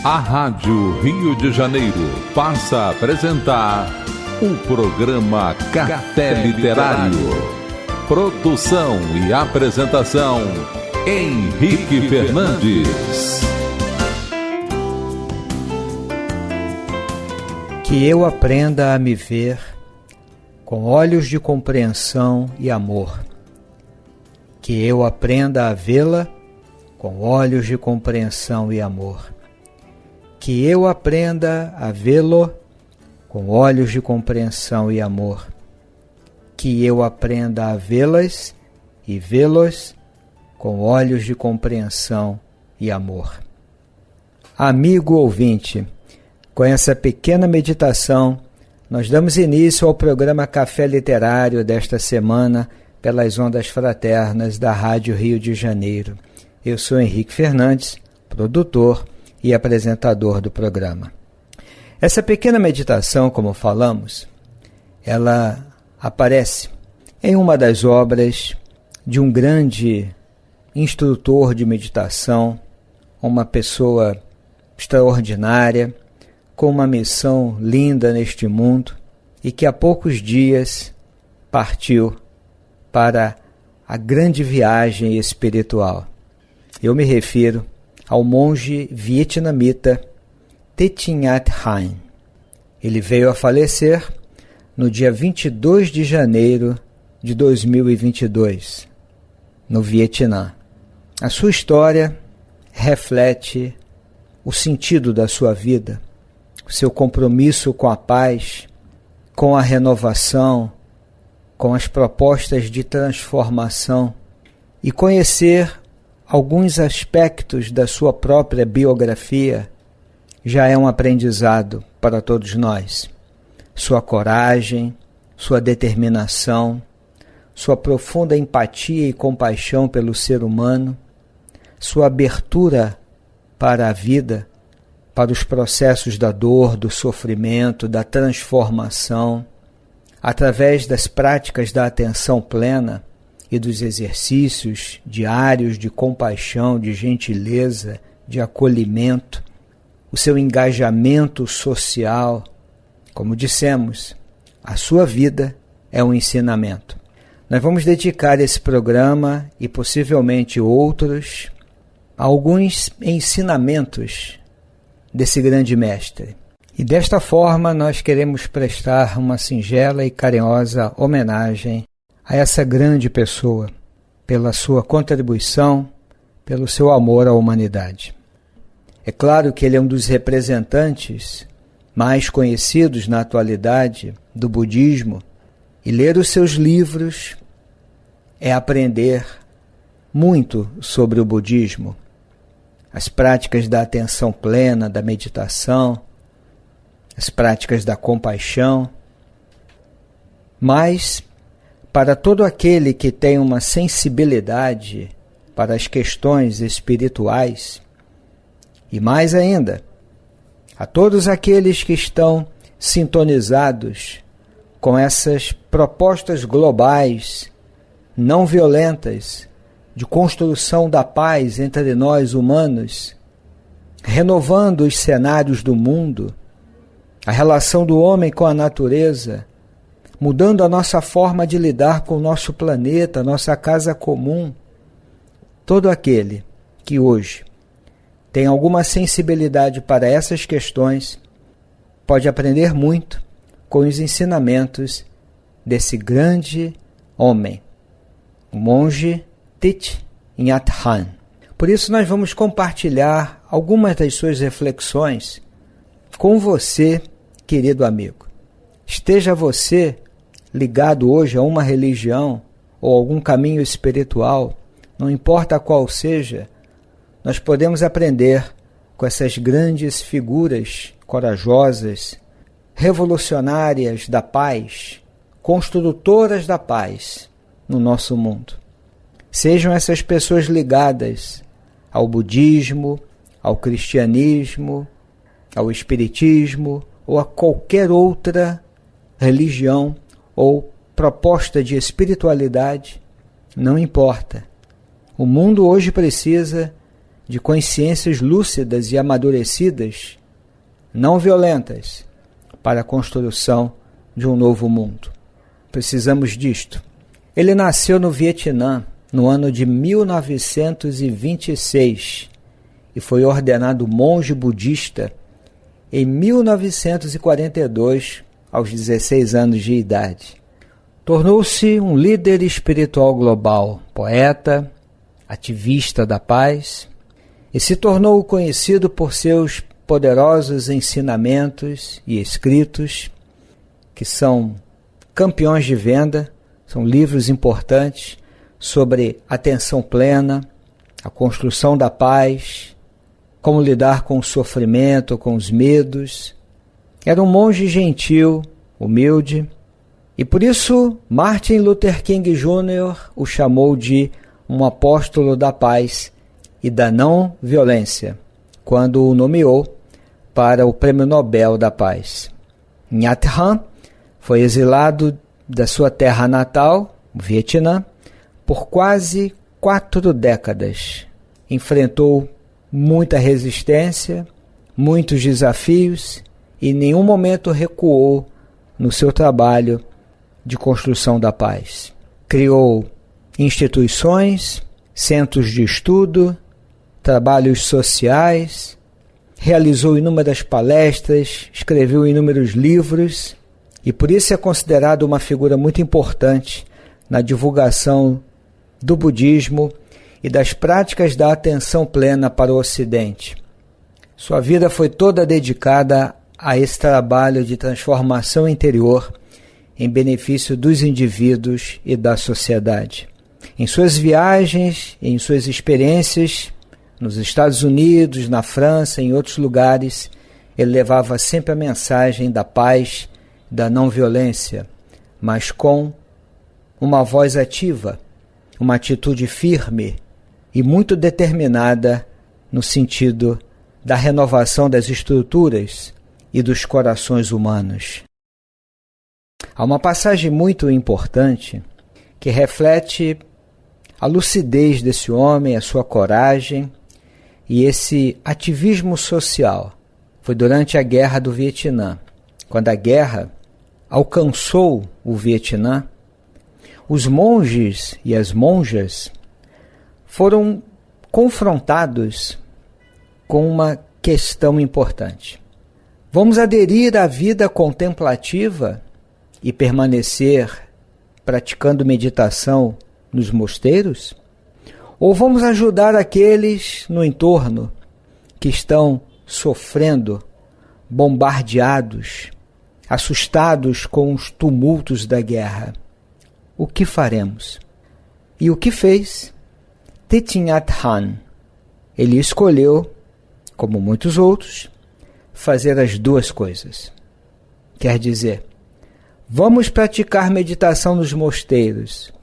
A Rádio Rio de Janeiro passa a apresentar o programa Café Literário. Produção e apresentação, Henrique Fernandes. Que eu aprenda a me ver com olhos de compreensão e amor. Que eu aprenda a vê-la com olhos de compreensão e amor. Que eu aprenda a vê-lo com olhos de compreensão e amor. Que eu aprenda a vê-las e vê-los com olhos de compreensão e amor. Amigo ouvinte, com essa pequena meditação, nós damos início ao programa Café Literário desta semana pelas ondas fraternas da Rádio Rio de Janeiro. Eu sou Henrique Fernandes, produtor e apresentador do programa. Essa pequena meditação, como falamos, ela aparece em uma das obras de um grande instrutor de meditação, uma pessoa extraordinária, com uma missão linda neste mundo e que há poucos dias partiu para a grande viagem espiritual. Eu me refiro ao monge vietnamita Thich Nhat Hanh. Ele veio a falecer no dia 22 de janeiro de 2022, no Vietnã. A sua história reflete o sentido da sua vida, o seu compromisso com a paz, com a renovação, com as propostas de transformação e conhecer alguns aspectos da sua própria biografia já é um aprendizado para todos nós. Sua coragem, sua determinação, sua profunda empatia e compaixão pelo ser humano, sua abertura para a vida, para os processos da dor, do sofrimento, da transformação, através das práticas da atenção plena e dos exercícios diários de compaixão, de gentileza, de acolhimento, o seu engajamento social. Como dissemos, a sua vida é um ensinamento. Nós vamos dedicar esse programa e possivelmente outros a alguns ensinamentos desse grande mestre. E desta forma nós queremos prestar uma singela e carinhosa homenagem a essa grande pessoa, pela sua contribuição, pelo seu amor à humanidade. É claro que ele é um dos representantes mais conhecidos na atualidade do budismo, e ler os seus livros é aprender muito sobre o budismo, as práticas da atenção plena, da meditação, as práticas da compaixão. Mas, para todo aquele que tem uma sensibilidade para as questões espirituais, e mais ainda, a todos aqueles que estão sintonizados com essas propostas globais, não violentas, de construção da paz entre nós humanos, renovando os cenários do mundo, a relação do homem com a natureza, mudando a nossa forma de lidar com o nosso planeta, a nossa casa comum. Todo aquele que hoje tem alguma sensibilidade para essas questões pode aprender muito com os ensinamentos desse grande homem, o monge Thich Nhat Hanh. Por isso nós vamos compartilhar algumas das suas reflexões com você, querido amigo. Esteja você ligado hoje a uma religião ou algum caminho espiritual, não importa qual seja, nós podemos aprender com essas grandes figuras corajosas, revolucionárias da paz, construtoras da paz no nosso mundo. Sejam essas pessoas ligadas ao budismo, ao cristianismo, ao espiritismo ou a qualquer outra religião ou proposta de espiritualidade, não importa. O mundo hoje precisa de consciências lúcidas e amadurecidas, não violentas, para a construção de um novo mundo. Precisamos disto. Ele nasceu no Vietnã no ano de 1926 e foi ordenado monge budista em 1942, aos 16 anos de idade. Tornou-se um líder espiritual global, poeta, ativista da paz, e se tornou conhecido por seus poderosos ensinamentos e escritos, que são campeões de venda, são livros importantes sobre atenção plena, a construção da paz, como lidar com o sofrimento, com os medos. Era um monge gentil, humilde, e por isso Martin Luther King Jr. o chamou de um apóstolo da paz e da não violência, quando o nomeou para o Prêmio Nobel da Paz. Nhat Hanh foi exilado da sua terra natal, o Vietnã, por quase 4 décadas. Enfrentou muita resistência, muitos desafios e em nenhum momento recuou no seu trabalho de construção da paz. Criou instituições, centros de estudo, trabalhos sociais, realizou inúmeras palestras, escreveu inúmeros livros e por isso é considerado uma figura muito importante na divulgação do budismo e das práticas da atenção plena para o Ocidente. Sua vida foi toda dedicada a esse trabalho de transformação interior em benefício dos indivíduos e da sociedade. Em suas viagens, em suas experiências nos Estados Unidos, na França, em outros lugares, ele levava sempre a mensagem da paz, da não violência, mas com uma voz ativa, uma atitude firme e muito determinada no sentido da renovação das estruturas e dos corações humanos. Há uma passagem muito importante que reflete a lucidez desse homem, a sua coragem e esse ativismo social. Foi durante a Guerra do Vietnã. Quando a guerra alcançou o Vietnã, os monges e as monjas foram confrontados com uma questão importante. Vamos aderir à vida contemplativa e permanecer praticando meditação nos mosteiros? Ou vamos ajudar aqueles no entorno que estão sofrendo, bombardeados, assustados com os tumultos da guerra? O que faremos? E o que fez Thich Nhat Hanh? Ele escolheu, como muitos outros, fazer as duas coisas. Quer dizer, vamos praticar meditação nos mosteiros,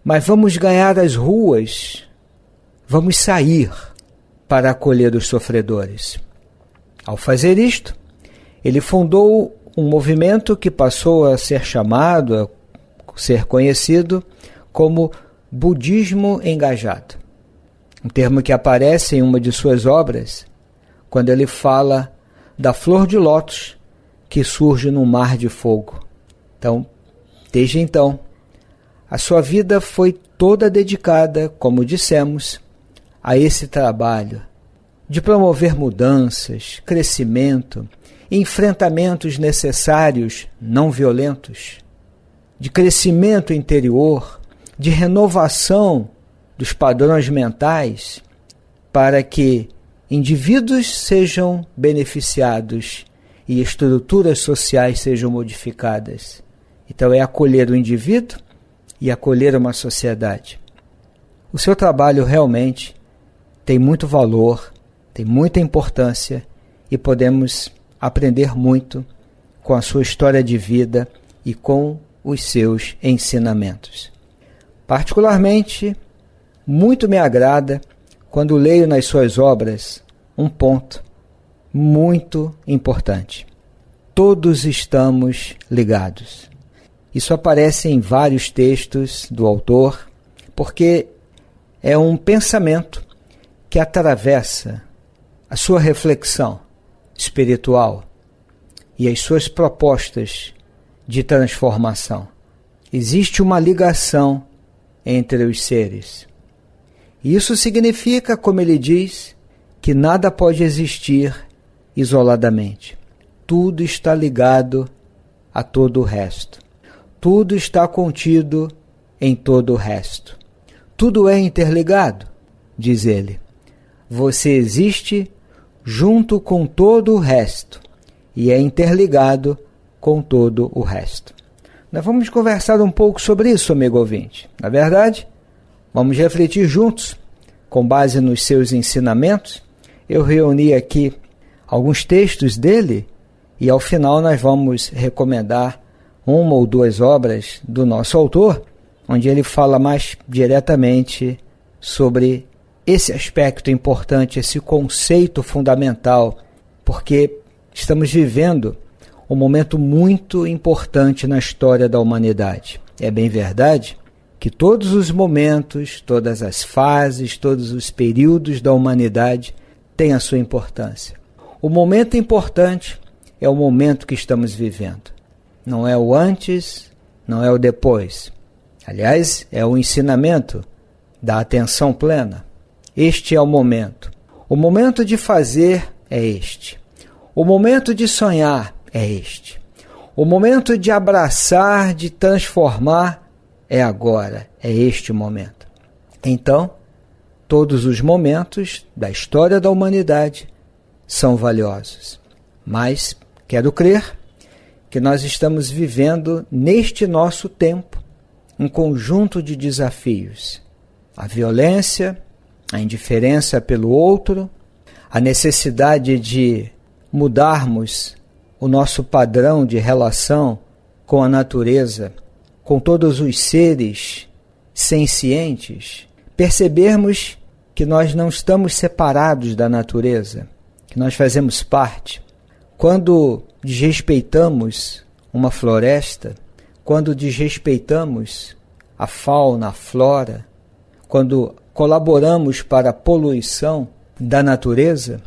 mas vamos ganhar as ruas, vamos sair para acolher os sofredores. Ao fazer isto, ele fundou um movimento que passou a ser chamado, a ser conhecido como budismo engajado. Um termo que aparece em uma de suas obras, quando ele fala da flor de lótus que surge num mar de fogo. Então, desde então, a sua vida foi toda dedicada, como dissemos, a esse trabalho de promover mudanças, crescimento, enfrentamentos necessários, não violentos, de crescimento interior, de renovação dos padrões mentais, para que indivíduos sejam beneficiados e estruturas sociais sejam modificadas. Então é acolher o indivíduo e acolher uma sociedade. O seu trabalho realmente tem muito valor, tem muita importância e podemos aprender muito com a sua história de vida e com os seus ensinamentos. Particularmente, muito me agrada quando leio nas suas obras um ponto muito importante. Todos estamos ligados. Isso aparece em vários textos do autor, porque é um pensamento que atravessa a sua reflexão espiritual e as suas propostas de transformação. Existe uma ligação entre os seres. Isso significa, como ele diz, que nada pode existir isoladamente. Tudo está ligado a todo o resto. Tudo está contido em todo o resto. Tudo é interligado, diz ele. Você existe junto com todo o resto e é interligado com todo o resto. Nós vamos conversar um pouco sobre isso, amigo ouvinte. Na verdade, vamos refletir juntos, com base nos seus ensinamentos. Eu reuni aqui alguns textos dele e ao final nós vamos recomendar uma ou duas obras do nosso autor, onde ele fala mais diretamente sobre esse aspecto importante, esse conceito fundamental, porque estamos vivendo um momento muito importante na história da humanidade. É bem verdade que todos os momentos, todas as fases, todos os períodos da humanidade têm a sua importância. O momento importante é o momento que estamos vivendo. Não é o antes, não é o depois. Aliás, é o ensinamento da atenção plena. Este é o momento. O momento de fazer é este. O momento de sonhar é este. O momento de abraçar, de transformar é agora, é este momento. Então, todos os momentos da história da humanidade são valiosos. Mas quero crer que nós estamos vivendo neste nosso tempo um conjunto de desafios. A violência, a indiferença pelo outro, a necessidade de mudarmos o nosso padrão de relação com a natureza, com todos os seres sencientes, percebermos que nós não estamos separados da natureza, que nós fazemos parte. Quando desrespeitamos uma floresta, quando desrespeitamos a fauna, a flora, quando colaboramos para a poluição da natureza,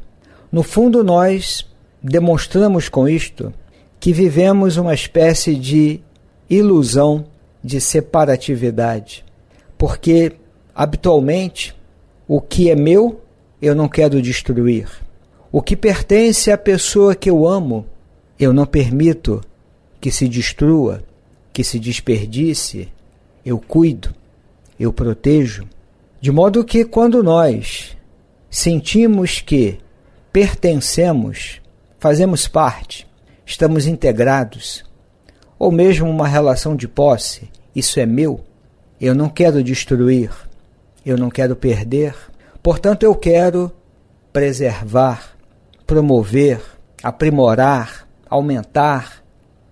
no fundo nós demonstramos com isto que vivemos uma espécie de ilusão de separatividade, porque habitualmente o que é meu eu não quero destruir, o que pertence à pessoa que eu amo eu não permito que se destrua, que se desperdice, eu cuido, eu protejo, de modo que quando nós sentimos que pertencemos, fazemos parte, estamos integrados, ou mesmo uma relação de posse, isso é meu, eu não quero destruir, eu não quero perder, portanto eu quero preservar, promover, aprimorar, aumentar,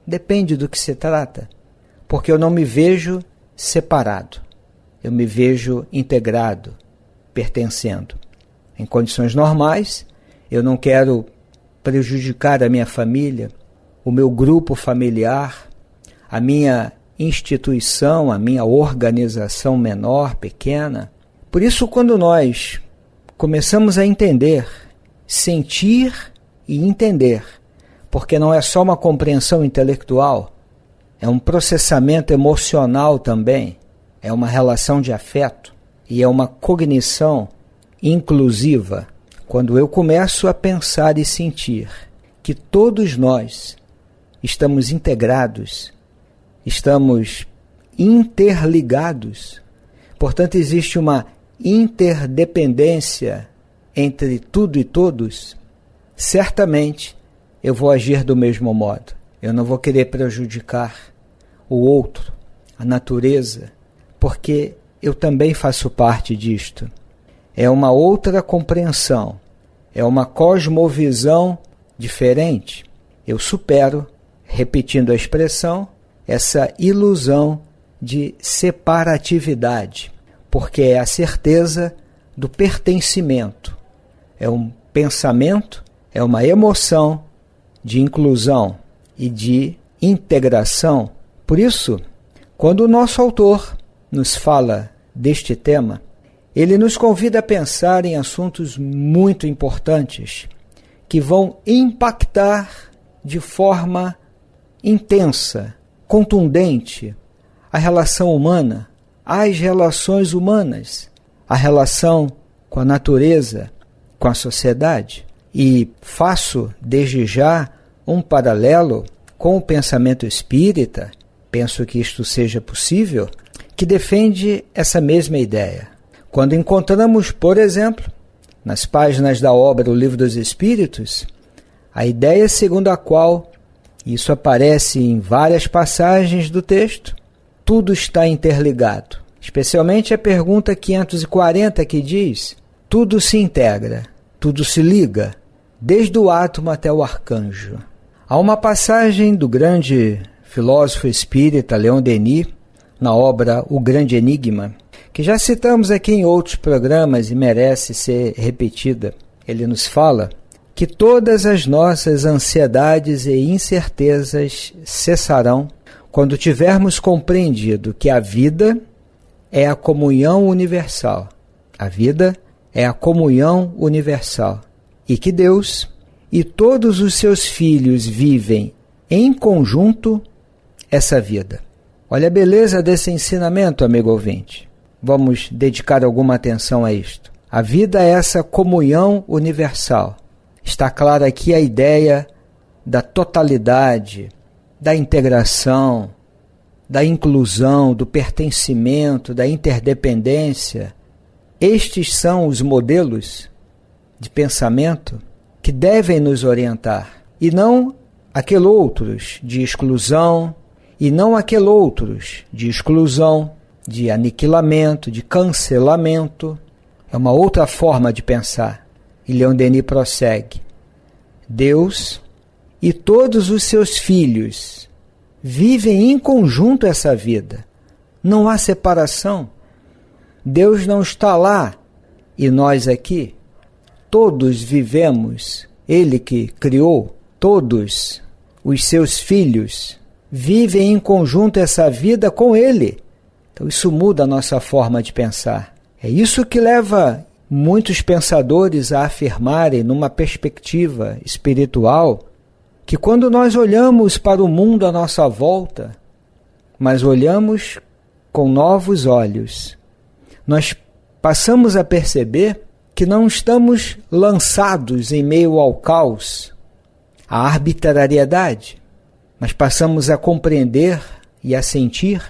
depende do que se trata, porque eu não me vejo separado, eu me vejo integrado, pertencendo. Em condições normais, eu não quero prejudicar a minha família, o meu grupo familiar, a minha instituição, a minha organização menor, pequena. Por isso, quando nós começamos a entender, sentir e entender, porque não é só uma compreensão intelectual, é um processamento emocional também, é uma relação de afeto e é uma cognição inclusiva. Quando eu começo a pensar e sentir que todos nós estamos integrados, estamos interligados, portanto existe uma interdependência entre tudo e todos, certamente eu vou agir do mesmo modo. Eu não vou querer prejudicar o outro, a natureza, porque eu também faço parte disto. É uma outra compreensão, é uma cosmovisão diferente. Eu supero, repetindo a expressão, essa ilusão de separatividade, porque é a certeza do pertencimento. É um pensamento, é uma emoção de inclusão e de integração. Por isso, quando o nosso autor nos fala deste tema, ele nos convida a pensar em assuntos muito importantes que vão impactar de forma intensa, contundente, a relação humana, as relações humanas, a relação com a natureza, com a sociedade. E faço, desde já, um paralelo com o pensamento espírita, penso que isto seja possível, que defende essa mesma ideia. Quando encontramos, por exemplo, nas páginas da obra O Livro dos Espíritos, a ideia segundo a qual, isso aparece em várias passagens do texto, tudo está interligado. Especialmente a pergunta 540 que diz: tudo se integra, tudo se liga, desde o átomo até o arcanjo. Há uma passagem do grande filósofo espírita Leon Denis, na obra O Grande Enigma, que já citamos aqui em outros programas e merece ser repetida. Ele nos fala que todas as nossas ansiedades e incertezas cessarão quando tivermos compreendido que a vida é a comunhão universal. A vida é a comunhão universal. E que Deus e todos os seus filhos vivem em conjunto essa vida. Olha a beleza desse ensinamento, amigo ouvinte. Vamos dedicar alguma atenção a isto. A vida é essa comunhão universal. Está clara aqui a ideia da totalidade, da integração, da inclusão, do pertencimento, da interdependência. Estes são os modelos de pensamento que devem nos orientar, e não aqueles outros de exclusão, e não aqueles outros de exclusão, de aniquilamento, de cancelamento. É uma outra forma de pensar. E Leon Denis prossegue: Deus e todos os seus filhos vivem em conjunto essa vida. Não há separação. Deus não está lá e nós aqui. Todos vivemos, Ele que criou, todos os seus filhos vivem em conjunto essa vida com Ele. Então isso muda a nossa forma de pensar. É isso que leva muitos pensadores a afirmarem, numa perspectiva espiritual, que quando nós olhamos para o mundo à nossa volta, mas olhamos com novos olhos, nós passamos a perceber que não estamos lançados em meio ao caos, à arbitrariedade, mas passamos a compreender e a sentir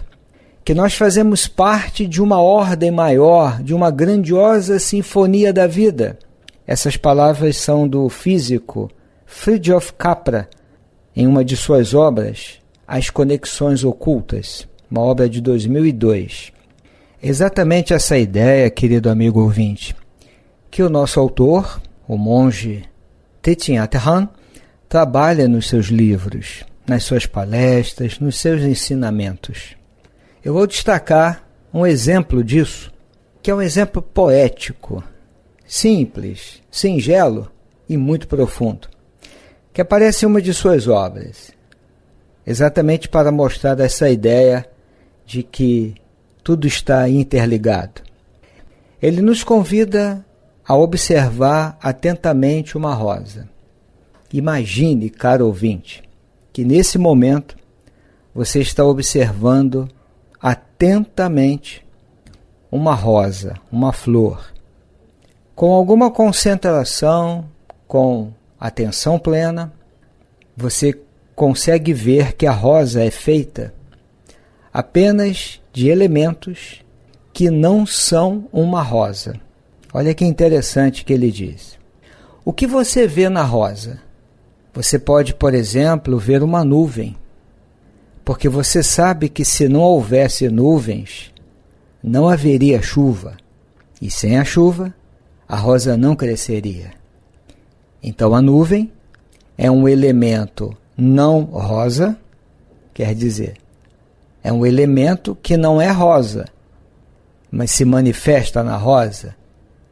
que nós fazemos parte de uma ordem maior, de uma grandiosa sinfonia da vida. Essas palavras são do físico Fritjof Capra, em uma de suas obras, As Conexões Ocultas, uma obra de 2002. Exatamente essa ideia, querido amigo ouvinte, que o nosso autor, o monge Thich Nhat Hanh, trabalha nos seus livros, nas suas palestras, nos seus ensinamentos. Eu vou destacar um exemplo disso, que é um exemplo poético, simples, singelo e muito profundo, que aparece em uma de suas obras, exatamente para mostrar essa ideia de que tudo está interligado. Ele nos convida a observar atentamente uma rosa. Imagine, caro ouvinte, que nesse momento você está observando atentamente uma rosa, uma flor, com alguma concentração, com atenção plena, você consegue ver que a rosa é feita apenas de elementos que não são uma rosa. Olha que interessante que ele diz. O que você vê na rosa? Você pode, por exemplo, ver uma nuvem, porque você sabe que se não houvesse nuvens, não haveria chuva, e sem a chuva, a rosa não cresceria. Então a nuvem é um elemento não rosa, quer dizer, é um elemento que não é rosa, mas se manifesta na rosa,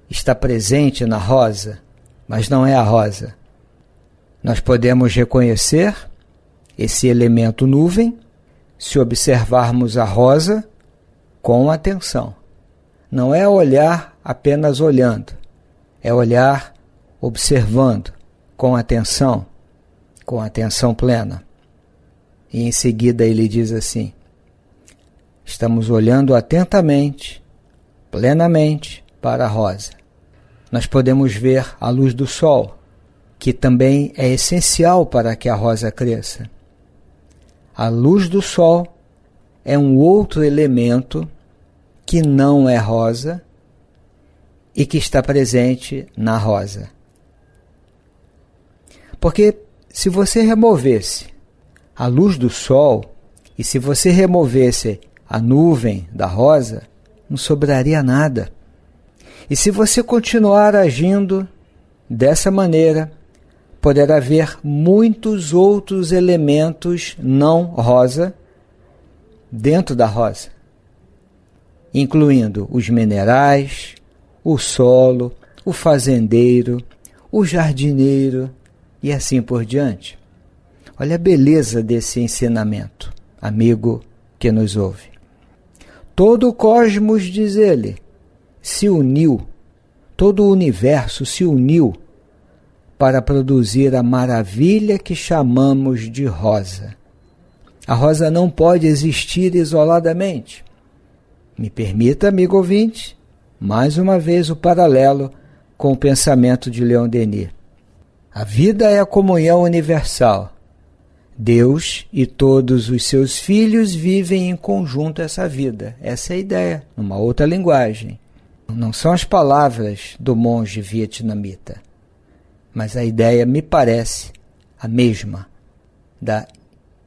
está presente na rosa, mas não é a rosa. Nós podemos reconhecer esse elemento nuvem se observarmos a rosa com atenção. Não é olhar apenas olhando, é olhar observando com atenção plena. E em seguida ele diz assim: estamos olhando atentamente, plenamente para a rosa. Nós podemos ver a luz do sol, que também é essencial para que a rosa cresça. A luz do sol é um outro elemento que não é rosa e que está presente na rosa. Porque se você removesse a luz do sol e se você removesse a nuvem da rosa, não sobraria nada. E se você continuar agindo dessa maneira, poderá haver muitos outros elementos não rosa dentro da rosa, incluindo os minerais, o solo, o fazendeiro, o jardineiro e assim por diante. Olha a beleza desse ensinamento, amigo que nos ouve. Todo o cosmos, diz ele, se uniu, todo o universo se uniu para produzir a maravilha que chamamos de rosa. A rosa não pode existir isoladamente. Me permita, amigo ouvinte, mais uma vez o paralelo com o pensamento de Leon Denis. A vida é a comunhão universal. Deus e todos os seus filhos vivem em conjunto essa vida. Essa é a ideia, numa outra linguagem. Não são as palavras do monge vietnamita, mas a ideia me parece a mesma, da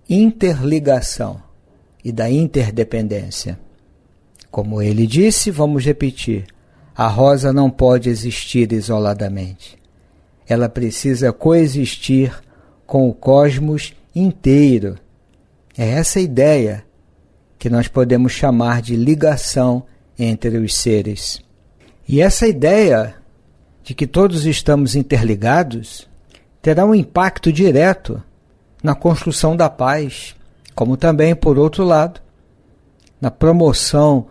interligação e da interdependência. Como ele disse, vamos repetir, a rosa não pode existir isoladamente. Ela precisa coexistir com o cosmos inteiro. É essa ideia que nós podemos chamar de ligação entre os seres. E essa ideia de que todos estamos interligados terá um impacto direto na construção da paz, como também, por outro lado, na promoção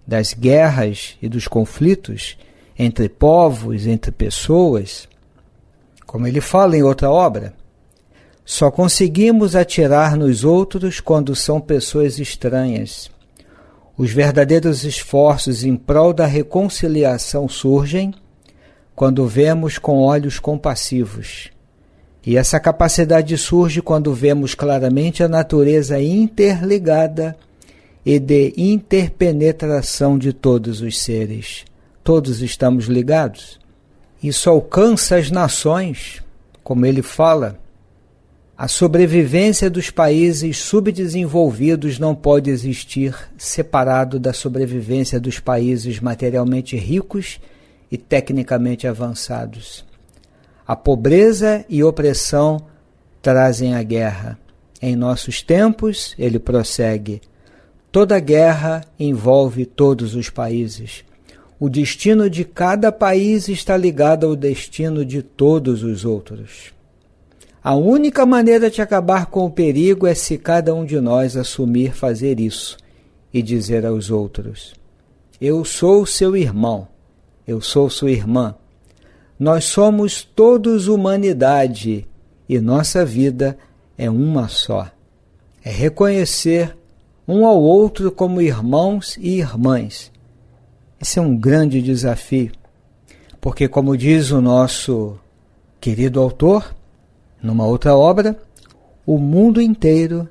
das guerras e dos conflitos entre povos, entre pessoas. Como ele fala em outra obra, só conseguimos atirar nos outros quando são pessoas estranhas. Os verdadeiros esforços em prol da reconciliação surgem quando vemos com olhos compassivos. E essa capacidade surge quando vemos claramente a natureza interligada e de interpenetração de todos os seres. Todos estamos ligados. Isso alcança as nações, como ele fala. A sobrevivência dos países subdesenvolvidos não pode existir separado da sobrevivência dos países materialmente ricos e tecnicamente avançados. A pobreza e opressão trazem a guerra. Em nossos tempos, ele prossegue, toda guerra envolve todos os países. O destino de cada país está ligado ao destino de todos os outros. A única maneira de acabar com o perigo é se cada um de nós assumir fazer isso e dizer aos outros: eu sou seu irmão, eu sou sua irmã. Nós somos todos humanidade e nossa vida é uma só. É reconhecer um ao outro como irmãos e irmãs. Esse é um grande desafio, porque, como diz o nosso querido autor, numa outra obra, o mundo inteiro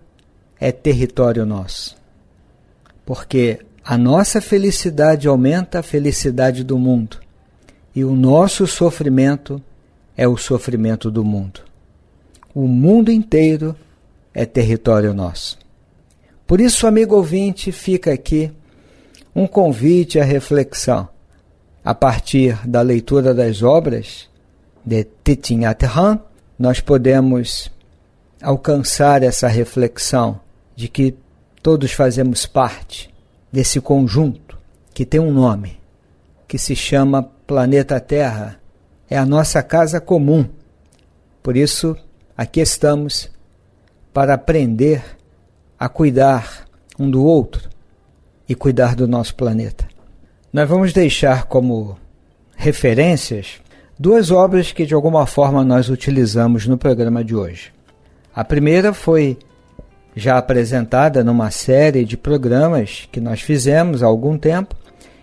é território nosso. Porque a nossa felicidade aumenta a felicidade do mundo. E o nosso sofrimento é o sofrimento do mundo. O mundo inteiro é território nosso. Por isso, amigo ouvinte, fica aqui um convite à reflexão. A partir da leitura das obras de Thich Nhat Hanh, nós podemos alcançar essa reflexão de que todos fazemos parte desse conjunto que tem um nome, que se chama planeta Terra. É a nossa casa comum. Por isso, aqui estamos para aprender a cuidar um do outro e cuidar do nosso planeta. Nós vamos deixar como referências duas obras que de alguma forma nós utilizamos no programa de hoje. A primeira foi já apresentada numa série de programas que nós fizemos há algum tempo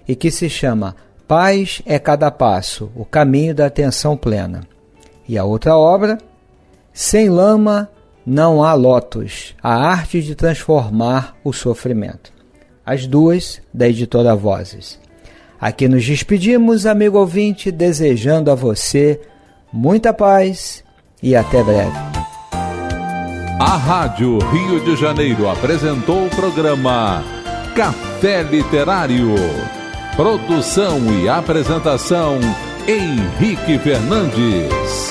e que se chama Paz é Cada Passo, o caminho da atenção plena. E a outra obra, Sem Lama Não Há Lótus, a arte de transformar o sofrimento. As duas da editora Vozes. Aqui nos despedimos, amigo ouvinte, desejando a você muita paz e até breve. A Rádio Rio de Janeiro apresentou o programa Café Literário. Produção e apresentação, Henrique Fernandes.